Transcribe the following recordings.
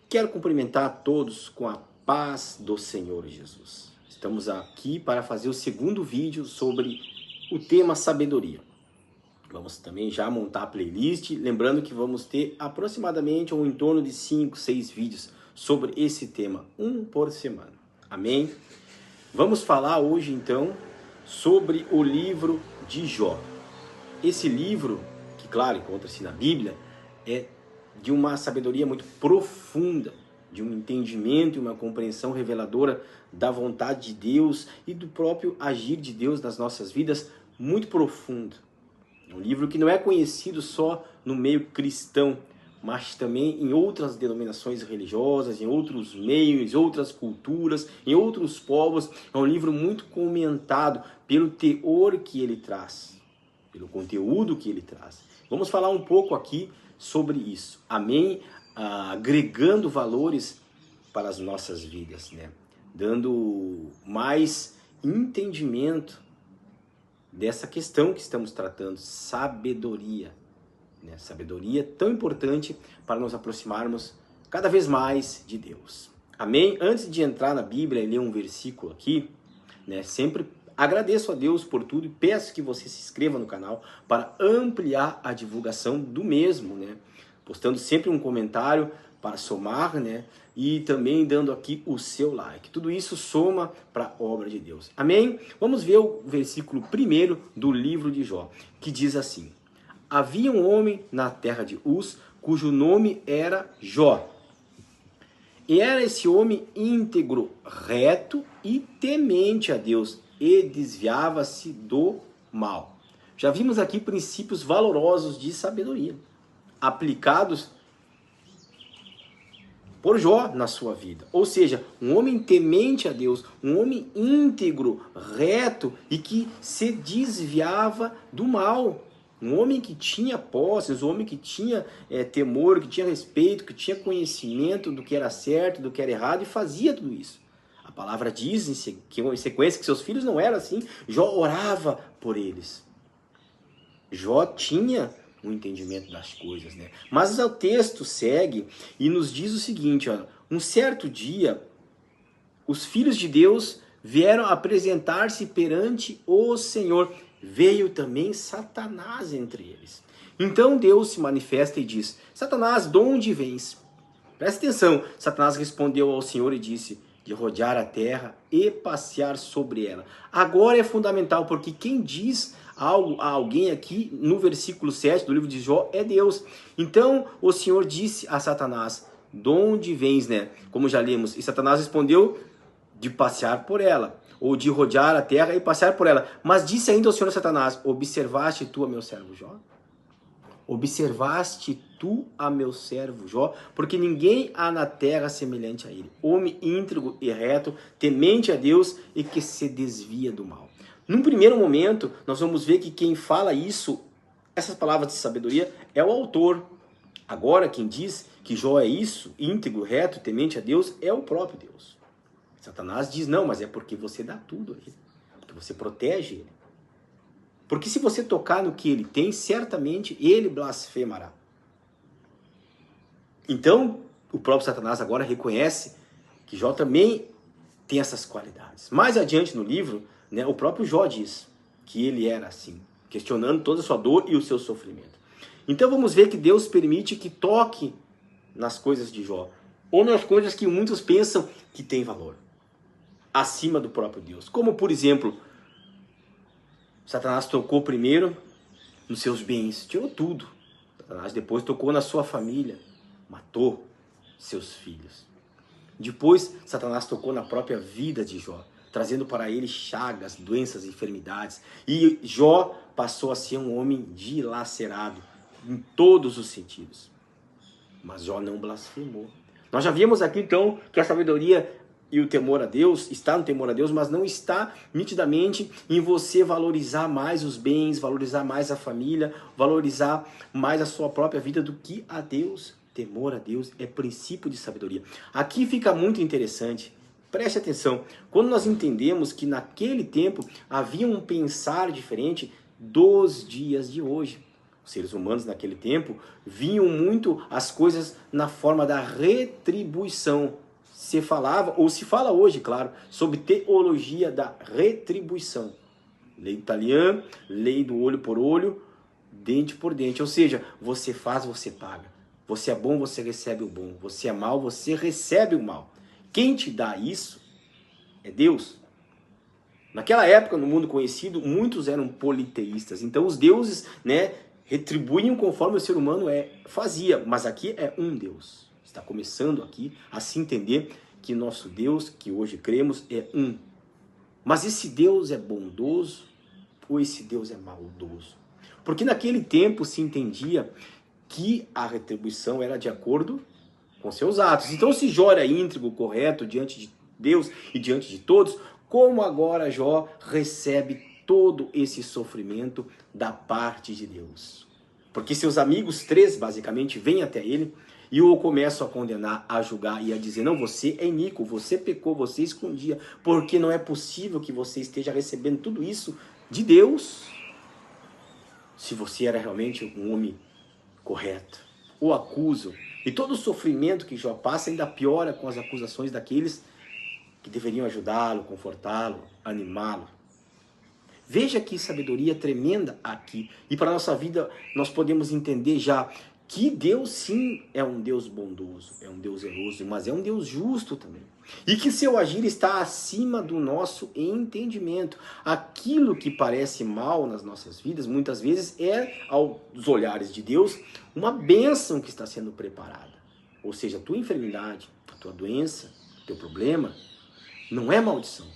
Quero cumprimentar a todos com a paz do Senhor Jesus. Estamos aqui para fazer o segundo vídeo sobre o tema sabedoria. Vamos também já montar a playlist, lembrando que vamos ter aproximadamente ou em torno de 5, 6 vídeos sobre esse tema, um por semana. Amém? Vamos falar hoje então sobre o livro de Jó. Esse livro, que claro, encontra-se na Bíblia, é de uma sabedoria muito profunda, de um entendimento e uma compreensão reveladora da vontade de Deus e do próprio agir de Deus nas nossas vidas, muito profundo. É um livro que não é conhecido só no meio cristão, mas também em outras denominações religiosas, em outros meios, outras culturas, em outros povos. É um livro muito comentado pelo teor que ele traz, pelo conteúdo que ele traz. Vamos falar um pouco aqui sobre isso, amém? Agregando valores para as nossas vidas, né? Dando mais entendimento dessa questão que estamos tratando, sabedoria, né? Sabedoria tão importante para nos aproximarmos cada vez mais de Deus, amém? Antes de entrar na Bíblia e ler um versículo aqui, né? Sempre agradeço a Deus por tudo e peço que você se inscreva no canal para ampliar a divulgação do mesmo, né? Postando sempre um comentário para somar, né? E também dando aqui o seu like. Tudo isso soma para a obra de Deus. Amém? Vamos ver o versículo 1 do livro de Jó, que diz assim: havia um homem na terra de Uz, cujo nome era Jó. E era esse homem íntegro, reto e temente a Deus, e desviava-se do mal. Já vimos aqui princípios valorosos de sabedoria, aplicados por Jó na sua vida. Ou seja, um homem temente a Deus, um homem íntegro, reto e que se desviava do mal. Um homem que tinha posses, um homem que tinha temor, que tinha respeito, que tinha conhecimento do que era certo, do que era errado e fazia tudo isso. A palavra diz em sequência que seus filhos não eram assim. Jó orava por eles. Jó tinha um entendimento das coisas, né? Mas o texto segue e nos diz o seguinte, ó, um certo dia, os filhos de Deus vieram apresentar-se perante o Senhor. Veio também Satanás entre eles. Então Deus se manifesta e diz: Satanás, de onde vens? Presta atenção. Satanás respondeu ao Senhor e disse: de rodear a terra e passear sobre ela. Agora é fundamental, porque quem diz algo a alguém aqui no versículo 7 do livro de Jó é Deus. Então o Senhor disse a Satanás: de onde vens, né? Como já lemos. E Satanás respondeu: de passear por ela, ou de rodear a terra e passear por ela. Mas disse ainda ao Senhor Satanás: observaste tu a meu servo Jó? Observaste tu a meu servo Jó? Porque ninguém há na terra semelhante a ele, homem íntegro e reto, temente a Deus e que se desvia do mal. Num primeiro momento, nós vamos ver que quem fala isso, essas palavras de sabedoria, é o autor. Agora, quem diz que Jó é isso, íntegro, reto, temente a Deus, é o próprio Deus. Satanás diz: não, mas é porque você dá tudo a ele, porque você protege ele. Porque se você tocar no que ele tem, certamente ele blasfemará. Então, o próprio Satanás agora reconhece que Jó também tem essas qualidades. Mais adiante no livro, né, o próprio Jó diz que ele era assim, questionando toda a sua dor e o seu sofrimento. Então vamos ver que Deus permite que toque nas coisas de Jó, ou nas coisas que muitos pensam que têm valor, acima do próprio Deus. Como, por exemplo, Satanás tocou primeiro nos seus bens, tirou tudo. Satanás depois tocou na sua família, matou seus filhos. Depois, Satanás tocou na própria vida de Jó, trazendo para ele chagas, doenças, enfermidades. E Jó passou a ser um homem dilacerado em todos os sentidos. Mas Jó não blasfemou. Nós já vimos aqui então que a sabedoria e o temor a Deus, está no temor a Deus, mas não está nitidamente em você valorizar mais os bens, valorizar mais a família, valorizar mais a sua própria vida do que a Deus. Temor a Deus é princípio de sabedoria. Aqui fica muito interessante, preste atenção, quando nós entendemos que naquele tempo havia um pensar diferente dos dias de hoje. Os seres humanos naquele tempo viam muito as coisas na forma da retribuição. Se falava, ou se fala hoje, claro, sobre teologia da retribuição. Lei do talião, lei do olho por olho, dente por dente. Ou seja, você faz, você paga. Você é bom, você recebe o bom. Você é mal, você recebe o mal. Quem te dá isso é Deus. Naquela época, no mundo conhecido, muitos eram politeístas. Então os deuses, retribuíam conforme o ser humano fazia. Mas aqui é um Deus. Está começando aqui a se entender que nosso Deus, que hoje cremos, é um. Mas esse Deus é bondoso ou esse Deus é maldoso? Porque naquele tempo se entendia que a retribuição era de acordo com seus atos. Então se Jó era íntegro, correto diante de Deus e diante de todos, como agora Jó recebe todo esse sofrimento da parte de Deus? Porque seus amigos, 3 basicamente, vêm até ele e o começam a condenar, a julgar e a dizer: não, você é iníquo, você pecou, você escondia, porque não é possível que você esteja recebendo tudo isso de Deus, se você era realmente um homem correto. O acusam, e todo o sofrimento que Jó passa ainda piora com as acusações daqueles que deveriam ajudá-lo, confortá-lo, animá-lo. Veja que sabedoria tremenda aqui. E para a nossa vida nós podemos entender já que Deus sim é um Deus bondoso, é um Deus zeloso, mas é um Deus justo também. E que seu agir está acima do nosso entendimento. Aquilo que parece mal nas nossas vidas, muitas vezes é, aos olhares de Deus, uma bênção que está sendo preparada. Ou seja, a tua enfermidade, a tua doença, o teu problema, não é maldição.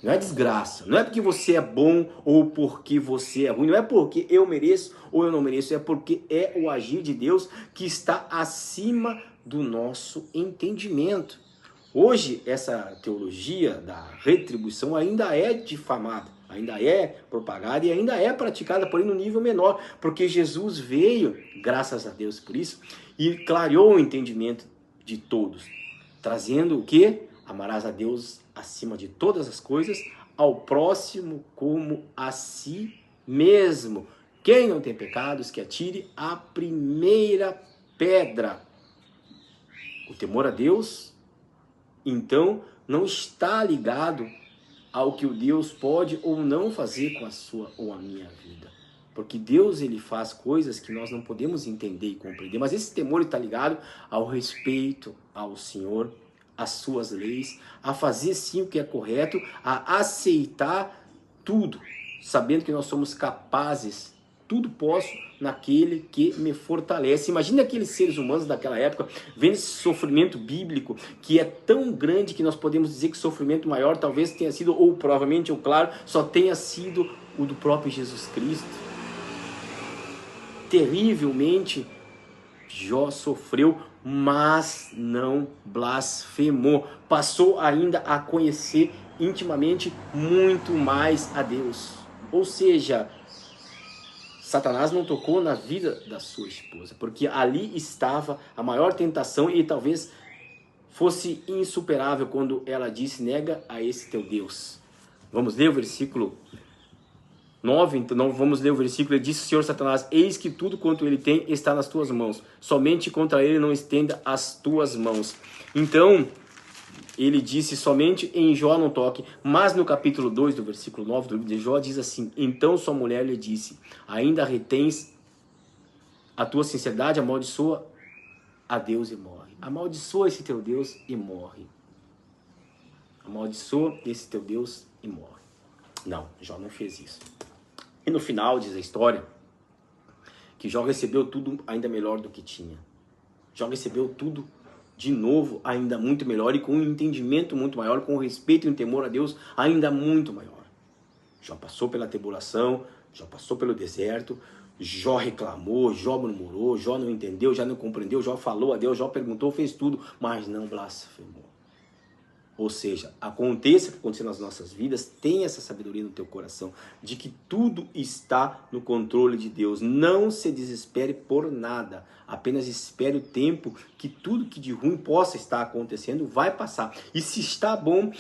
Não é desgraça, não é porque você é bom ou porque você é ruim, não é porque eu mereço ou eu não mereço, é porque é o agir de Deus que está acima do nosso entendimento. Hoje, essa teologia da retribuição ainda é difamada, ainda é propagada e ainda é praticada, porém no nível menor, porque Jesus veio, graças a Deus por isso, e clareou o entendimento de todos, trazendo o quê? Amarás a Deus acima de todas as coisas, ao próximo como a si mesmo. Quem não tem pecados, que atire a primeira pedra. O temor a Deus, então, não está ligado ao que o Deus pode ou não fazer com a sua ou a minha vida. Porque Deus, ele faz coisas que nós não podemos entender e compreender. Mas esse temor está ligado ao respeito ao Senhor, as suas leis, a fazer sim o que é correto, a aceitar tudo, sabendo que nós somos capazes, tudo posso naquele que me fortalece. Imagine aqueles seres humanos daquela época, vendo esse sofrimento bíblico, que é tão grande que nós podemos dizer que o sofrimento maior talvez tenha sido, ou provavelmente, ou claro, só tenha sido o do próprio Jesus Cristo. Terrivelmente, Jó sofreu, mas não blasfemou. Passou ainda a conhecer intimamente muito mais a Deus. Ou seja, Satanás não tocou na vida da sua esposa, porque ali estava a maior tentação e talvez fosse insuperável quando ela disse: nega a esse teu Deus. Vamos ler o versículo 9, então vamos ler o versículo. Ele disse o Senhor Satanás: eis que tudo quanto ele tem está nas tuas mãos, somente contra ele não estenda as tuas mãos. Então ele disse: somente em Jó não toque. Mas no capítulo 2 do versículo 9 do livro de Jó diz assim: então sua mulher lhe disse: ainda retens a tua sinceridade, amaldiçoa a Deus e morre. Amaldiçoa esse teu Deus e morre. Amaldiçoa esse teu Deus e morre. Não, Jó não fez isso. E no final diz a história que Jó recebeu tudo ainda melhor do que tinha. Jó recebeu tudo de novo ainda muito melhor e com um entendimento muito maior, com respeito e um temor a Deus ainda muito maior. Jó passou pela tribulação, Jó passou pelo deserto, Jó reclamou, Jó murmurou, Jó não entendeu, Jó não compreendeu, Jó falou a Deus, Jó perguntou, fez tudo, mas não blasfemou. Ou seja, aconteça o que acontecer nas nossas vidas, tenha essa sabedoria no teu coração, de que tudo está no controle de Deus. Não se desespere por nada, apenas espere o tempo que tudo que de ruim possa estar acontecendo vai passar. E se está bom,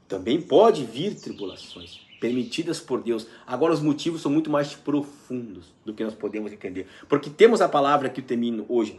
também pode vir tribulações, permitidas por Deus. Agora os motivos são muito mais profundos do que nós podemos entender. Porque temos a palavra que eu termino hoje.